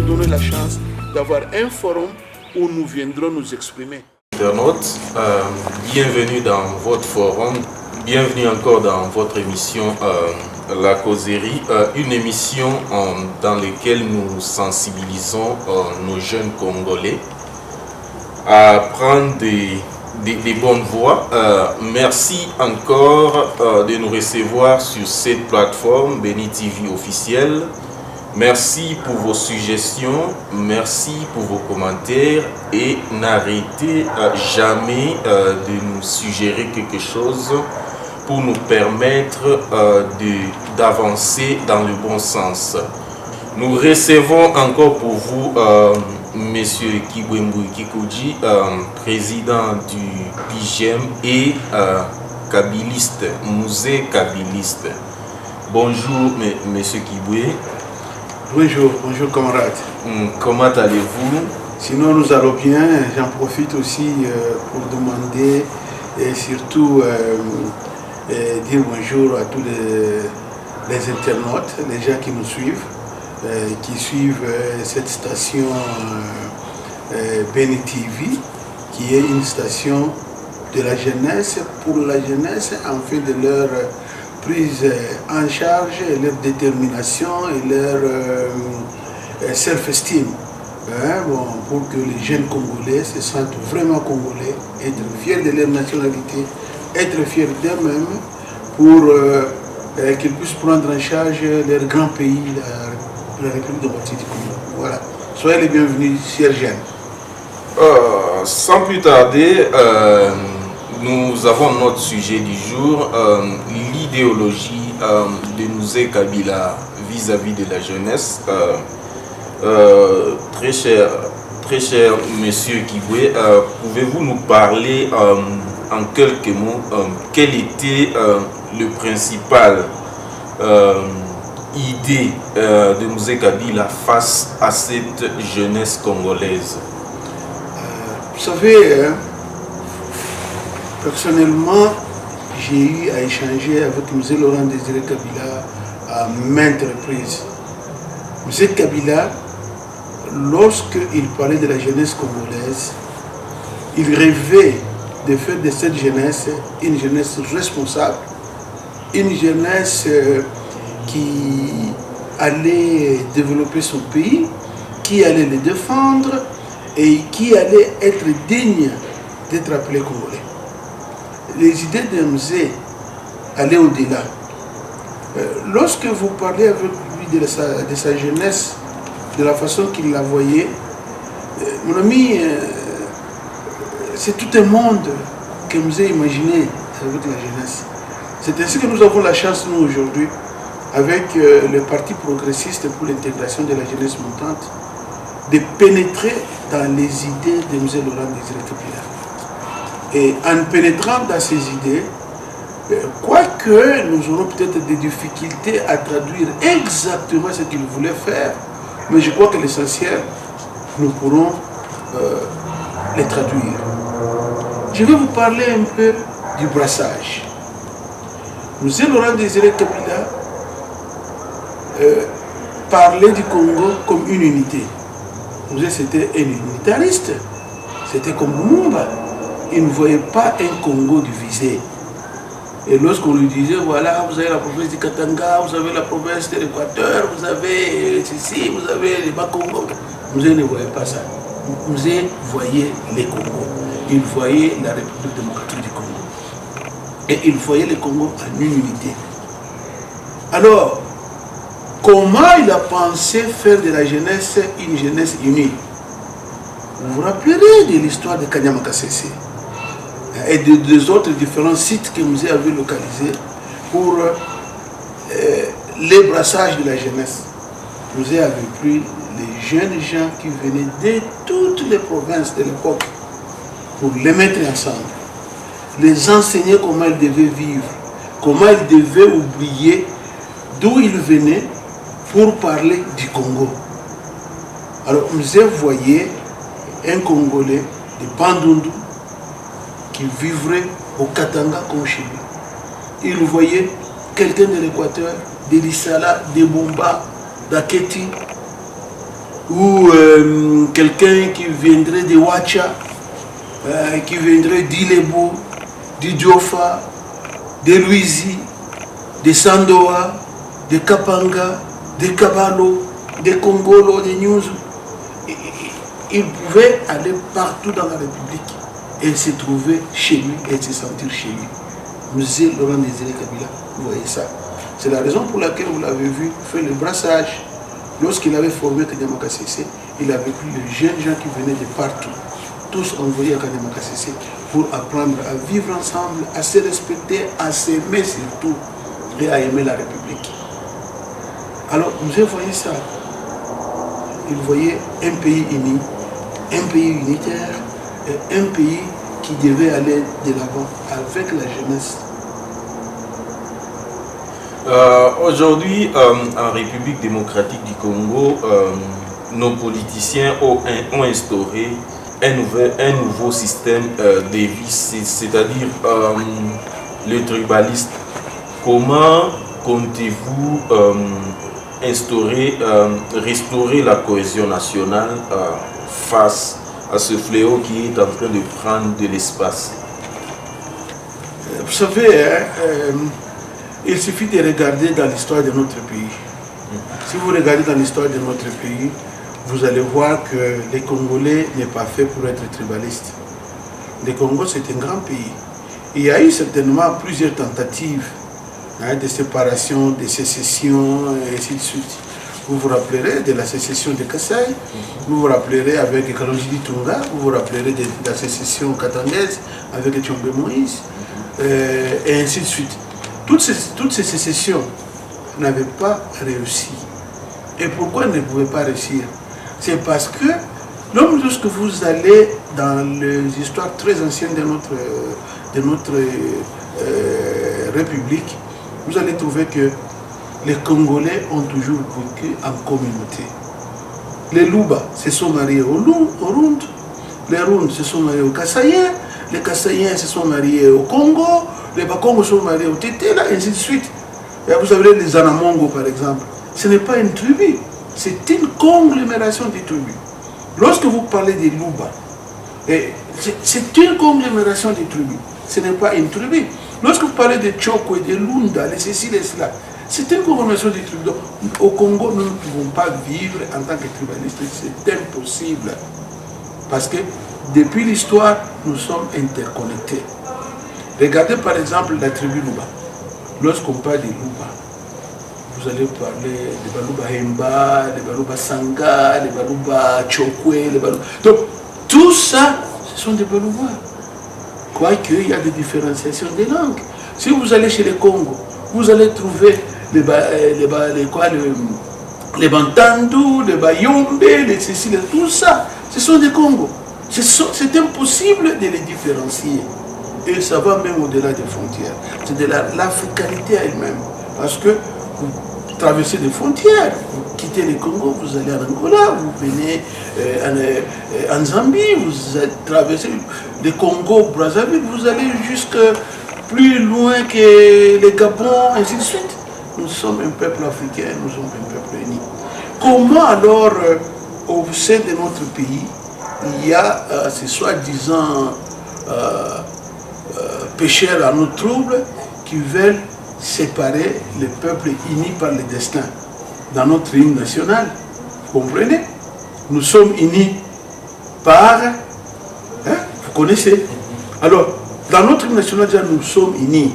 donné la chance d'avoir un forum où nous viendrons nous exprimer. Internautes, bienvenue dans votre forum, bienvenue encore dans votre émission La Causerie, une émission dans laquelle nous sensibilisons nos jeunes Congolais à prendre des bonnes voies. Merci encore de nous recevoir sur cette plateforme Béni TV officielle. Merci pour vos suggestions, merci pour vos commentaires et n'arrêtez jamais de nous suggérer quelque chose pour nous permettre d'avancer dans le bon sens. Nous recevons encore pour vous Monsieur Kibwembu Kikoudji, président du PIGEM et kabiliste, musée kabiliste. Bonjour Monsieur Kibwe. Bonjour camarades. Comment allez-vous? Sinon nous allons bien. J'en profite aussi pour demander et surtout dire bonjour à tous les internautes, les gens qui nous suivent, qui suivent cette station Béni TV, qui est une station de la jeunesse, pour la jeunesse, en fait de leur prise en charge, leur détermination et leur self-esteem. Pour que les jeunes Congolais se sentent vraiment Congolais, être fiers de leur nationalité, être fiers d'eux-mêmes, pour qu'ils puissent prendre en charge leur grand pays, la République démocratique du Congo. Voilà. Soyez les bienvenus, chers jeunes. Sans plus tarder, nous avons notre sujet du jour, l'idéologie de Musée Kabila vis-à-vis de la jeunesse. Très cher Monsieur Kibwe, pouvez-vous nous parler en quelques mots quelle était le principal idée de Musée Kabila face à cette jeunesse congolaise? Vous savez, personnellement, j'ai eu à échanger avec M. Laurent Désiré Kabila à maintes reprises. M. Kabila, lorsqu'il parlait de la jeunesse congolaise, il rêvait de faire de cette jeunesse une jeunesse responsable, une jeunesse qui allait développer son pays, qui allait le défendre et qui allait être digne d'être appelé Congolais. Les idées de Mzé allaient au-delà. Lorsque vous parlez avec lui de sa jeunesse, de la façon qu'il la voyait, mon ami, c'est tout un monde que Mzé imaginait avec la jeunesse. C'est ainsi que nous avons la chance, nous, aujourd'hui, avec le Parti progressiste pour l'intégration de la jeunesse montante, de pénétrer dans les idées de M. Laurent Désiré Kabila. Et en pénétrant dans ces idées, quoique nous aurons peut-être des difficultés à traduire exactement ce qu'il voulait faire, mais je crois que l'essentiel, nous pourrons les traduire. Je vais vous parler un peu du brassage. M. Laurent Désiré Kabila parlait du Congo comme une unité. C'était un unitariste, c'était comme Lumumba. Il ne voyait pas un Congo divisé. Et lorsqu'on lui disait, voilà, vous avez la province du Katanga, vous avez la province de l'Équateur, vous avez ceci, vous avez les Bas-Congo. Mzé ne voyait pas ça. Mzé voyait les Congos. Il voyait la République démocratique du Congo. Et il voyait le Congo en une unité. Alors, comment il a pensé faire de la jeunesse une jeunesse unie? Vous vous rappellerez de l'histoire de Kanyama Kasese et des autres différents sites que Mzé avait localisés pour les brassages de la jeunesse. Mzé avait pris les jeunes gens qui venaient de toutes les provinces de l'époque pour les mettre ensemble, les enseigner comment ils devaient vivre, comment ils devaient oublier d'où ils venaient pour parler du Congo. Alors Mzé voyait un Congolais de Bandundu qui vivrait au Katanga comme chez lui. Il voyait quelqu'un de l'Équateur, de l'Issala, de Bomba, d'Aketi, ou quelqu'un qui viendrait de Ouacha, qui viendrait d'Ilebo, de Diofa, de Louisi, de Sandoa, de Kapanga, de Kabalo, de Congolo, de Nyuzu. Il pouvait aller partout dans la République et se trouver chez lui et se sentir chez lui. Musée Laurent Désiré Kabila, vous voyez ça. C'est la raison pour laquelle vous l'avez vu faire le brassage. Lorsqu'il avait formé Kanyama Kassese, il avait pris les jeunes gens qui venaient de partout, tous envoyés à Kanyama Kassese pour apprendre à vivre ensemble, à se respecter, à s'aimer surtout et à aimer la République. Alors, vous voyez ça. Il voyait un pays uni, un pays unitaire, et un pays qui devait aller de l'avant avec la jeunesse. Aujourd'hui, en République démocratique du Congo, nos politiciens ont instauré un nouveau système de vie, c'est-à-dire le tribalisme. Comment comptez-vous restaurer la cohésion nationale face à ce fléau qui est en train de prendre de l'espace? Vous savez, il suffit de regarder dans l'histoire de notre pays. Si vous regardez dans l'histoire de notre pays, vous allez voir que les Congolais n'est pas fait pour être tribalistes. Le Congo, c'est un grand pays. Il y a eu certainement plusieurs tentatives de séparation, de sécession, et ainsi de suite. Vous vous rappellerez de la sécession de Kassai, vous vous rappellerez avec Kalonji Tunga, vous vous rappellerez de la sécession katangaise avec Tchombe Moïse, et ainsi de suite. Toutes ces sécessions n'avaient pas réussi. Et pourquoi elles ne pouvaient pas réussir? C'est parce que lorsque vous allez dans les histoires très anciennes de notre République, vous allez trouver que les Congolais ont toujours vécu en communauté. Les Luba se sont mariés au Rund, les Rund se sont mariés aux Kassaïens, les Kassaïens se sont mariés au Congo, les Bakongos sont mariés au Tétéla, et ainsi de suite. Et vous avez les Anamongo par exemple. Ce n'est pas une tribu, c'est une conglomération de tribus. Lorsque vous parlez des Luba, c'est une conglomération de tribus, ce n'est pas une tribu. Lorsque vous parlez de Tchoko et de Lunda, les ceci, les cela, c'est une conglomération de tribus. Donc, au Congo, nous ne pouvons pas vivre en tant que tribalistes, c'est impossible. Parce que depuis l'histoire, nous sommes interconnectés. Regardez par exemple la tribu Luba. Lorsqu'on parle des Luba, vous allez parler des Baluba Hemba, des Baluba Sanga, des Baluba Chokwe, des Baluba... Donc, tout ça, ce sont des Baluba. Quoique, il y a des différenciations des langues. Si vous allez chez les Congo, vous allez trouver les Bantandou, les Bayombe, les Céciles, tout ça, ce sont des Congos. C'est impossible de les différencier. Et ça va même au-delà des frontières. C'est de l'africanité elle-même. Parce que vous traversez des frontières, vous quittez le Congo, vous allez en Angola, vous venez en Zambie, vous traversez le Congo, Brazzaville, vous allez jusque plus loin que le Gabon, ainsi de suite. Nous sommes un peuple africain, nous sommes un peuple uni. Comment alors, au sein de notre pays, il y a ces soi-disant pécheurs à nos troubles qui veulent séparer le peuple unis par le destin dans notre hymne national? Vous comprenez? Nous sommes unis par... vous connaissez? Alors, dans notre hymne national, déjà, nous sommes unis.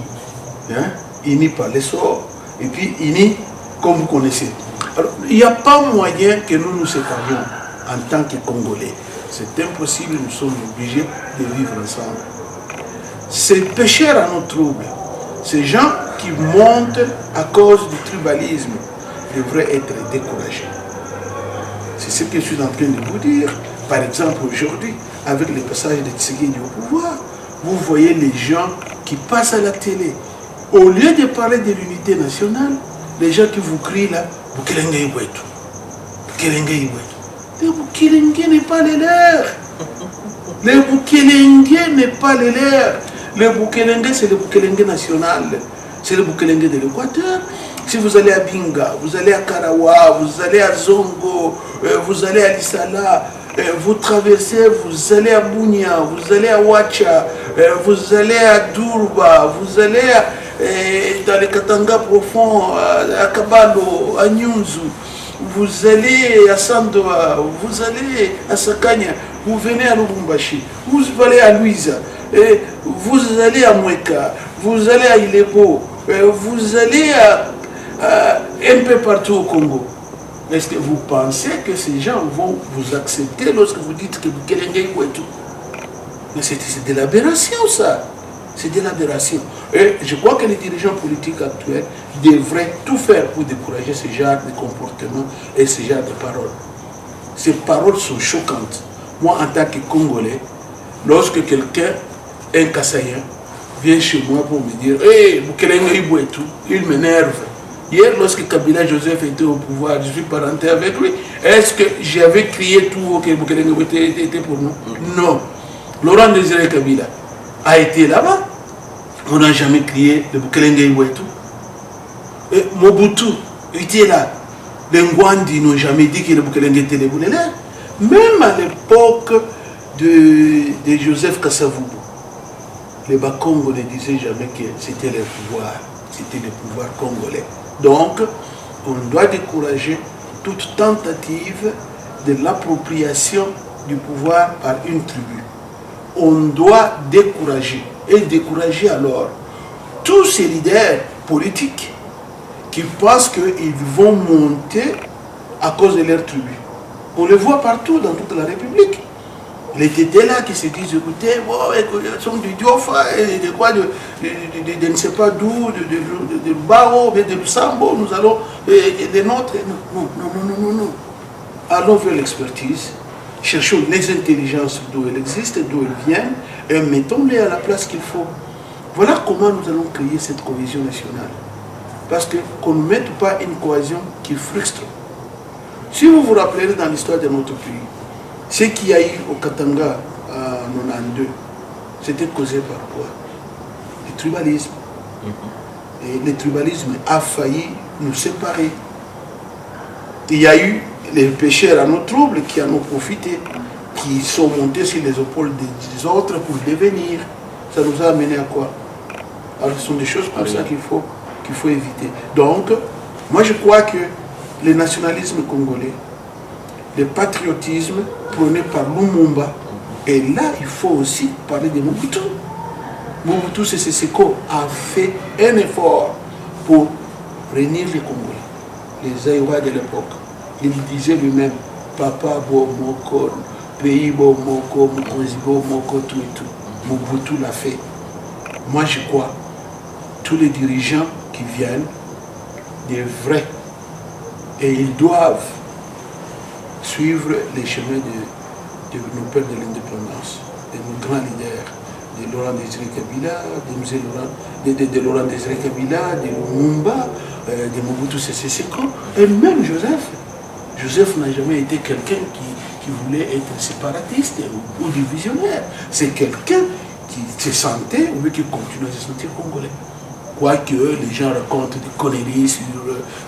Unis par les sorts, et puis unis comme vous connaissez. Alors, il n'y a pas moyen que nous nous séparions en tant que Congolais. C'est impossible, nous sommes obligés de vivre ensemble. Ces pécheurs à nos troubles, ces gens qui montent à cause du tribalisme, devraient être découragés. C'est ce que je suis en train de vous dire. Par exemple, aujourd'hui, avec le passage de Tshisekedi au pouvoir, vous voyez les gens qui passent à la télé. Au lieu de parler de l'unité nationale, les gens qui vous crient là, Bukelenge Ibwetu. Bukelenge Ibwetu. Le Bukelenge n'est pas les leurs. Le Bukelenge n'est pas les leurs. Le Bukelenge, c'est le Bukelenge national. C'est le Bukelenge de l'Équateur. Si vous allez à Binga, vous allez à Karawa, vous allez à Zongo, vous allez à Lissala, vous traversez, vous allez à Bunia, vous allez à Wacha, vous allez à Durba, vous allez dans les Katanga profonds, à Kabalo, à Nyunzu, vous allez à Sandoa, vous allez à Sakanya, vous venez à Lubumbashi, vous allez à Luisa, vous allez à Mweka, vous allez à Ilebo, vous allez un peu partout au Congo. Est-ce que vous pensez que ces gens vont vous accepter lorsque vous dites que vous Kelenge Iwetu? Mais c'est de l'aberration, ça. C'est de l'aberration. Et je crois que les dirigeants politiques actuels devraient tout faire pour décourager ce genre de comportement et ce genre de paroles. Ces paroles sont choquantes. Moi, en tant que Congolais, lorsque quelqu'un, un Kassaïen, vient chez moi pour me dire « Hey, Kelenge Iwetu », il m'énerve. Hier, lorsque Kabila Joseph était au pouvoir, je suis parenté avec lui. Est-ce que j'avais crié tout haut que Bukelenge était pour nous? Non. Laurent Désiré Kabila a été là-bas. On n'a jamais crié de Bukelenge Iwetu. Mobutu était là. Les Ngwandi n'ont jamais dit que le Bukelenge était le Boulélé. Même à l'époque de Joseph Kasavubu, les Bakongo ne disaient jamais que c'était le pouvoir. C'était le pouvoir congolais. Donc, on doit décourager toute tentative de l'appropriation du pouvoir par une tribu. On doit décourager, et décourager alors tous ces leaders politiques qui pensent qu'ils vont monter à cause de leur tribu. On le voit partout dans toute la République. Les tétés là qui se disent, écoutez, bon, ils sont du Diofa, de quoi, de ne sais pas d'où, de Bao, de Lusambo, nous allons, des nôtres. Non. Allons vers l'expertise, cherchons les intelligences d'où elles existent, d'où elles viennent, et mettons-les à la place qu'il faut. Voilà comment nous allons créer cette cohésion nationale. Parce qu'on ne mette pas une cohésion qui frustre. Si vous vous rappelez dans l'histoire de notre pays, ce qu'il y a eu au Katanga en 92, c'était causé par quoi? Le tribalisme. Et le tribalisme a failli nous séparer. Il y a eu les pêcheurs à nos troubles qui en ont profité, qui sont montés sur les épaules des autres pour devenir. Ça nous a amené à quoi? Alors ce sont des choses comme ça qu'il faut éviter. Donc, moi je crois que le nationalisme congolais, le patriotisme prôné par Lumumba, et là il faut aussi parler de Mobutu. Mobutu Sese Seko a fait un effort pour réunir les Congolais, les Aïwa de l'époque. Il disait lui-même, Papa Bo Moko, Pays Bo Moko, Mokonzi Bo Moko, tout et tout. Mobutu l'a fait. Moi je crois, tous les dirigeants qui viennent, des vrais, et ils doivent suivre les chemins de nos pères de l'indépendance, de nos grands leaders, de Laurent Désiré Kabila, de Laurent Désiré Kabila, de Lumumba, de Mobutu Sese Seko, et même Joseph. Joseph n'a jamais été quelqu'un qui voulait être séparatiste ou divisionnaire. C'est quelqu'un qui se sentait, ou qui continue à se sentir congolais. Quoique les gens racontent des conneries sur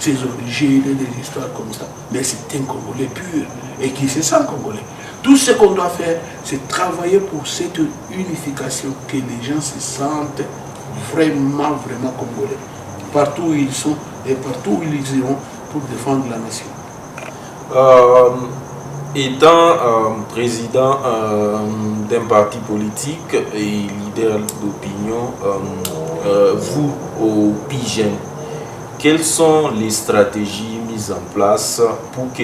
ses origines, des histoires comme ça. Mais c'est un Congolais pur et qui se sent Congolais. Tout ce qu'on doit faire, c'est travailler pour cette unification, que les gens se sentent vraiment Congolais. Partout où ils sont et partout où ils iront pour défendre la nation. Étant président d'un parti politique et leader d'opinion, vous, au PIGEN, quelles sont les stratégies mises en place pour que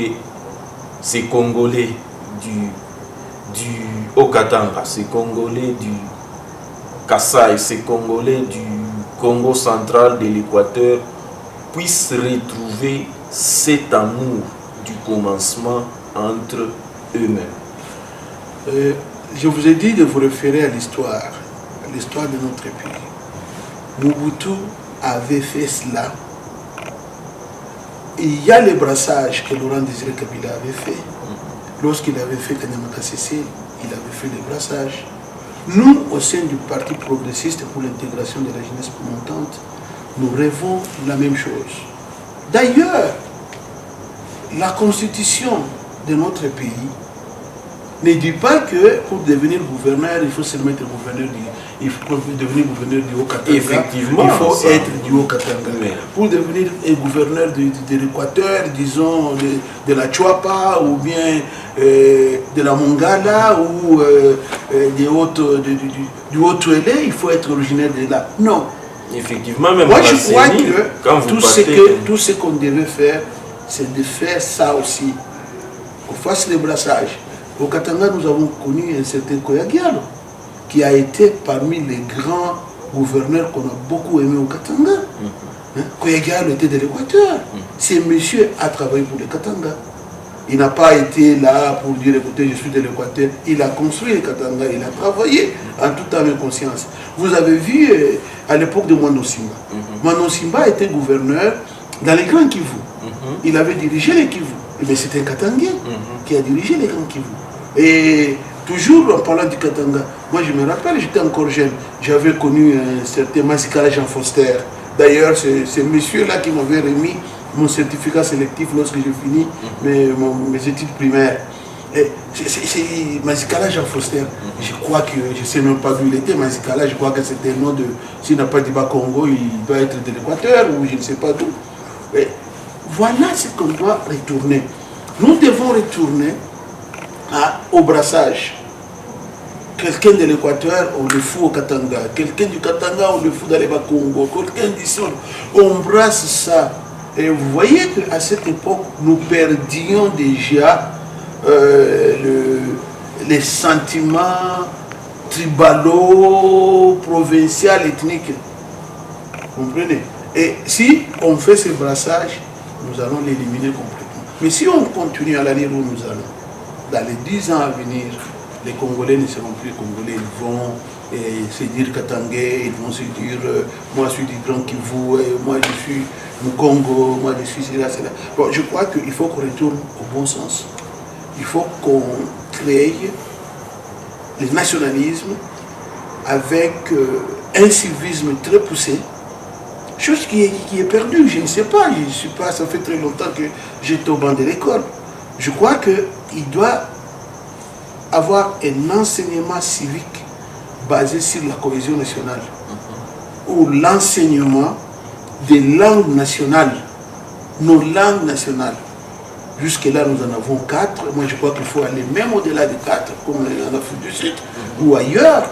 ces Congolais du Haut-Katanga, ces Congolais du Kasaï, ces Congolais du Congo central, de l'Équateur, puissent retrouver cet amour du commencement entre eux-mêmes? Je vous ai dit de vous référer à l'histoire de notre pays. Mobutu avait fait cela. Il y a le brassage que Laurent Désiré Kabila avait fait. Lorsqu'il avait fait Kanyamaka Cécile, il avait fait le brassage. Nous, au sein du Parti progressiste pour l'intégration de la jeunesse montante, nous rêvons la même chose. D'ailleurs, la constitution de notre pays ne dit pas que pour devenir gouverneur, il faut se mettre gouverneur il faut devenir gouverneur du Haut-Katanga. Effectivement, il faut ça, être du Haut-Katanga. Mais... Pour devenir gouverneur de l'Équateur, disons de la Chuapa ou bien de la Mongala ou du Haut-Tuélé, il faut être originaire de là. Non. Effectivement, même moi à je la crois CENI, que quand vous tout ce qu'on devait faire, c'est de faire ça aussi. Qu'on fasse le brassage. Au Katanga, nous avons connu un certain Koya Diallo, qui a été parmi les grands gouverneurs qu'on a beaucoup aimé au Katanga. Koya Diallo était de l'Équateur. Ce monsieur a travaillé pour le Katanga. Il n'a pas été là pour dire écoutez, je suis de l'Équateur. Il a construit le Katanga, il a travaillé en toute âme et conscience. Vous avez vu à l'époque de Mano Simba. Mano Simba était gouverneur dans les Grands Kivu. Il avait dirigé les Kivu. Mais c'était un Katangien qui a dirigé les Grands Kivu. Et toujours en parlant du Katanga, moi je me rappelle, j'étais encore jeune, j'avais connu un certain Masikala Jean Foster. D'ailleurs, c'est monsieur-là qui m'avait remis mon certificat sélectif lorsque j'ai fini mes études primaires. C'est Masikala Jean Foster. Je crois que, je ne sais même pas d'où il était, Masikala, je crois que c'était le nom de, s'il n'a pas dit Congo, il doit être de l'Équateur ou je ne sais pas d'où. Voilà ce qu'on doit retourner. Nous devons retourner au brassage. Quelqu'un de l'Équateur, on le fout au Katanga. Quelqu'un du Katanga, on le fout dans les Bas-Congo. Quelqu'un d'ici, on brasse ça. Et vous voyez qu'à cette époque, nous perdions déjà les sentiments tribalo, provincial, ethniques. Vous comprenez? Et si on fait ce brassage, nous allons l'éliminer complètement. Mais si on continue à l'allure où nous allons, dans les 10 ans à venir, les Congolais ne seront plus Congolais, ils vont se dire Katangais, ils vont se dire moi je suis du Grand Kivu, moi je suis Mukongo, moi je suis cela, cela. Bon, je crois qu'il faut qu'on retourne au bon sens. Il faut qu'on crée le nationalisme avec un civisme très poussé. Chose qui est perdue, je ne sais pas, ça fait très longtemps que j'étais au banc de l'école. Je crois qu'il doit avoir un enseignement civique basé sur la cohésion nationale, ou l'enseignement des langues nationales, nos langues nationales. Jusque-là, nous en avons 4. Moi, je crois qu'il faut aller même au-delà de 4, comme en Afrique du Sud, ou ailleurs,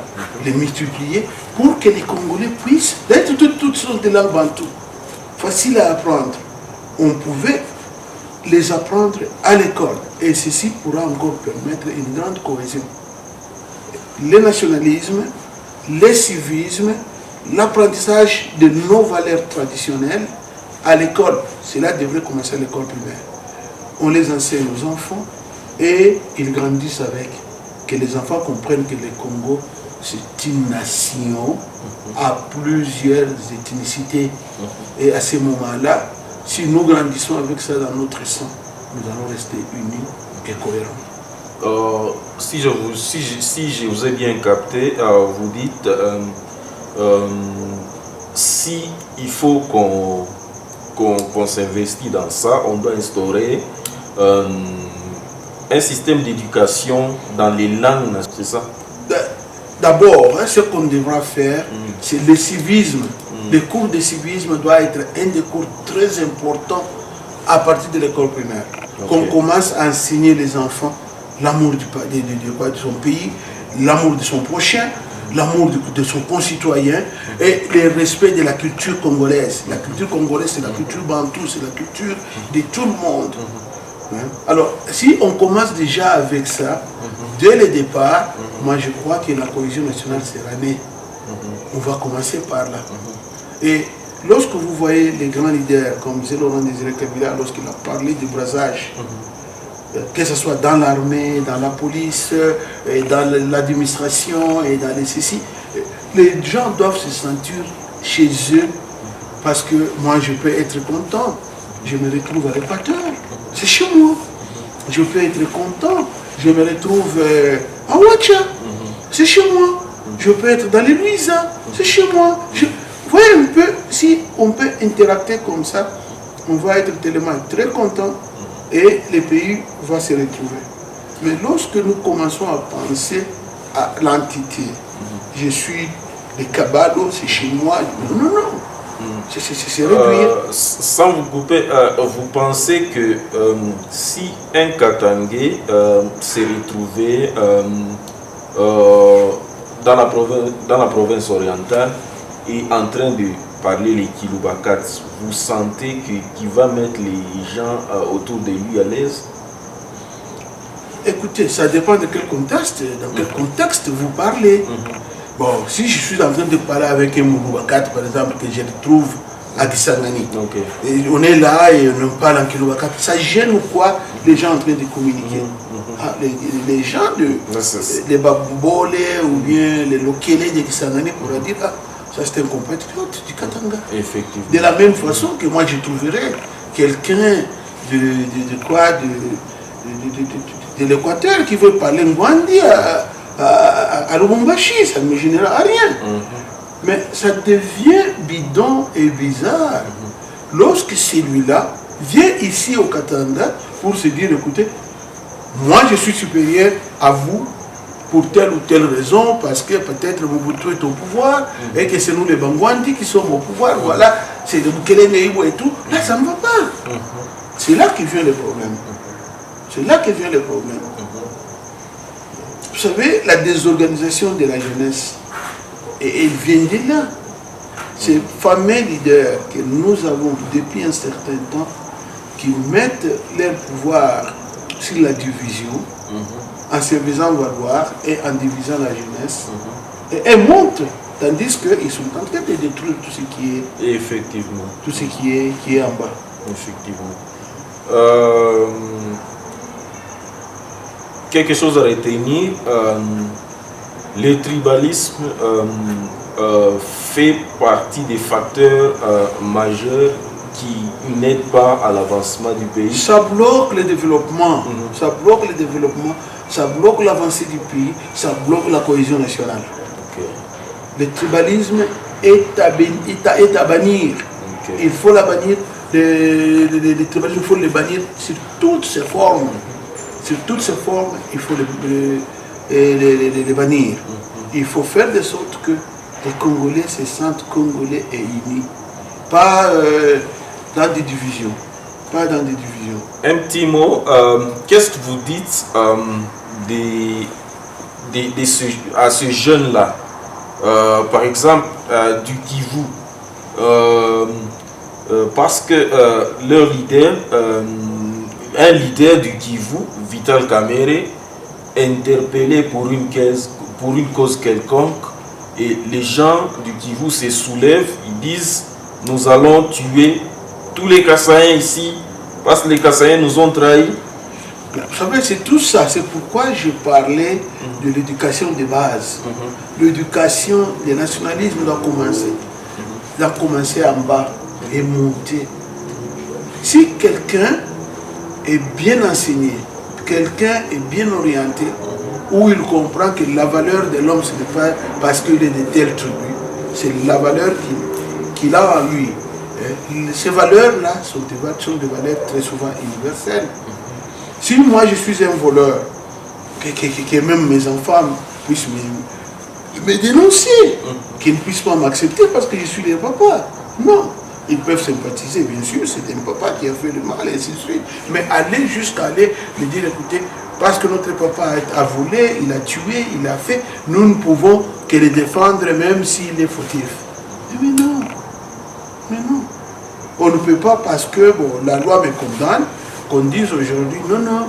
les multiplier, pour que les Congolais puissent, d'être toutes sortes de langues bantoues, faciles à apprendre. On pouvait les apprendre à l'école, et ceci pourra encore permettre une grande cohésion. Le nationalisme, le civisme, l'apprentissage de nos valeurs traditionnelles à l'école, cela devrait commencer à l'école primaire. On les enseigne aux enfants et ils grandissent avec. Que les enfants comprennent que le Congo, c'est une nation à plusieurs ethnicités. Et à ce moment-là, si nous grandissons avec ça dans notre sang, nous allons rester unis et cohérents. Si je vous ai bien capté, vous dites si il faut qu'on s'investit dans ça, on doit instaurer un système d'éducation dans les langues, c'est ça? D'abord, ce qu'on devra faire, c'est le civisme. Le cours de civisme doit être un des cours très importants à partir de l'école primaire. Qu'on commence à enseigner les enfants l'amour de son pays, l'amour de son prochain, l'amour de son concitoyen et le respect de la culture congolaise. La culture congolaise, c'est la culture bantou, c'est la culture de tout le monde. Alors, si on commence déjà avec ça, dès le départ, moi je crois que la cohésion nationale sera née. On va commencer par là. Et lorsque vous voyez les grands leaders comme Laurent Désiré Kabila, lorsqu'il a parlé du brassage, que ce soit dans l'armée, dans la police, dans l'administration et dans les ceci, les gens doivent se sentir chez eux parce que moi je peux être content, je me retrouve à l'Équateur, c'est chez moi. Je peux être content, je me retrouve à Ouacha, c'est chez moi. Je peux être dans les Louisa, c'est chez moi. Vous voyez un peu, si on peut interacter comme ça, on va être tellement très content et le pays va se retrouver. Mais lorsque nous commençons à penser à l'entité, je suis le Kabalo, c'est chez moi, non. C'est réduire. Sans vous couper, vous pensez que si un Katangé s'est retrouvé dans la province orientale et en train de parler les Kilubakats, vous sentez qu'il va mettre les gens autour de lui à l'aise? Écoutez, ça dépend de quel contexte, dans quel contexte vous parlez. Bon, si je suis en train de parler avec un Mouloubakat, par exemple, que je trouve à Kisangani, et on est là et on parle en Kiloubakat, ça gêne ou quoi les gens en train de communiquer? Les gens, les Baboubolé ou bien les Lokele de Kisangani pourraient dire, ah, ça c'est un compatriote du Katanga. Effectivement. De la même façon que moi je trouverais quelqu'un de l'Équateur qui veut parler Ngwandi à Lubumbashi, ça ne me génère rien. Mais ça devient bidon et bizarre lorsque celui-là vient ici au Katanga pour se dire, écoutez, moi je suis supérieur à vous pour telle ou telle raison, parce que peut-être Mobutu est au pouvoir et que c'est nous les Bangwandi qui sommes au pouvoir, voilà, c'est de Bukele Neibo et tout. Là, ça ne va pas. C'est là que vient le problème. C'est là que vient le problème. Vous savez, la désorganisation de la jeunesse, et elle vient de là. Ces fameux leaders que nous avons depuis un certain temps, qui mettent leur pouvoir sur la division, en se faisant valoir et en divisant la jeunesse, et montent, tandis qu'ils sont en train de détruire tout ce qui est, effectivement, tout ce qui est en bas. Effectivement. Quelque chose à retenir, le tribalisme fait partie des facteurs majeurs qui n'aident pas à l'avancement du pays. Ça bloque le développement, ça bloque le développement, ça bloque l'avancée du pays, ça bloque la cohésion nationale. Le tribalisme est à bannir. Il faut la bannir. Le tribalisme, il faut le bannir sur toutes ses formes. Sur toutes ces formes, il faut les bannir. Il faut faire de sorte que les Congolais se sentent Congolais et unis. Pas dans des divisions. Pas dans des divisions. Un petit mot, qu'est-ce que vous dites à ce jeune-là, par exemple du Kivu, parce que leur leader, un leader du Kivu, Vital Kamerhe, interpellé pour une cause quelconque, et les gens du Kivu se soulèvent, ils disent nous allons tuer tous les Kassaïens ici parce que les Kassaïens nous ont trahis. Vous savez, c'est tout ça, c'est pourquoi je parlais de l'éducation de base. L'éducation, le nationalisme doit commencer en bas et monter. Si quelqu'un est bien enseigné, quelqu'un est bien orienté, où il comprend que la valeur de l'homme, ce n'est pas parce qu'il est de telle tribu, c'est la valeur qu'il a en lui. Ces valeurs-là sont des valeurs très souvent universelles. Si moi je suis un voleur, que même mes enfants puissent me dénoncer, qu'ils ne puissent pas m'accepter parce que je suis leur papa. Non. Ils peuvent sympathiser, bien sûr, c'est un papa qui a fait le mal, et ainsi de suite. Mais aller jusqu'à aller lui dire, écoutez, parce que notre papa a volé, il a tué, il a fait, nous ne pouvons que le défendre même s'il est fautif. Mais non. Mais non. On ne peut pas parce que la loi me condamne, qu'on dise aujourd'hui, non,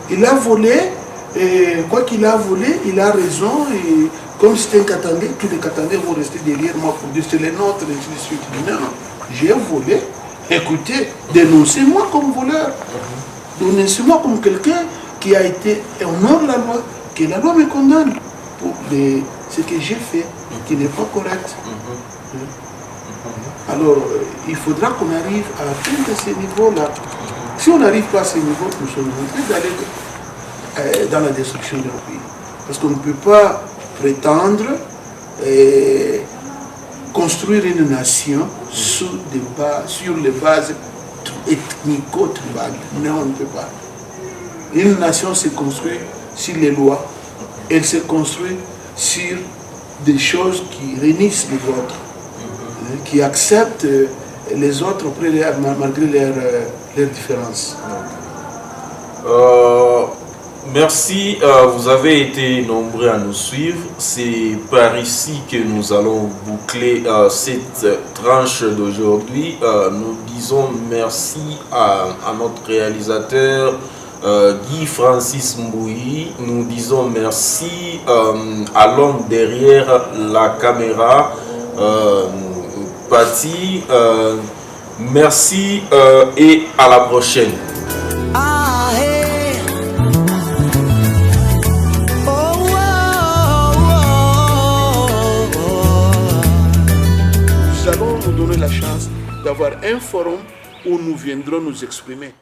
il a volé, et quoi qu'il a volé, il a raison, et comme c'était un Katangais, tous les Katangais vont rester derrière moi pour dire c'est les nôtres, et ainsi de suite. Non, j'ai volé, écoutez, dénoncez-moi comme voleur, dénoncez-moi comme quelqu'un qui a été honore la loi, que la loi me condamne pour ce que j'ai fait, qui n'est pas correct. Alors, il faudra qu'on arrive à atteindre ces niveaux-là. Si on n'arrive pas à ces niveaux, nous sommes en train d'aller dans la destruction de notre pays. Parce qu'on ne peut pas prétendre construire une nation sur les bases ethnico-tribal. Non, on ne peut pas. Une nation se construit sur les lois. Elle se construit sur des choses qui réunissent les autres, qui acceptent les autres malgré leurs différences. Merci, vous avez été nombreux à nous suivre. C'est par ici que nous allons boucler cette tranche d'aujourd'hui. Nous disons merci à notre réalisateur Guy Francis Mbouyi. Nous disons merci à l'homme derrière la caméra, Patti. Merci et à la prochaine. Nous allons nous donner la chance d'avoir un forum où nous viendrons nous exprimer.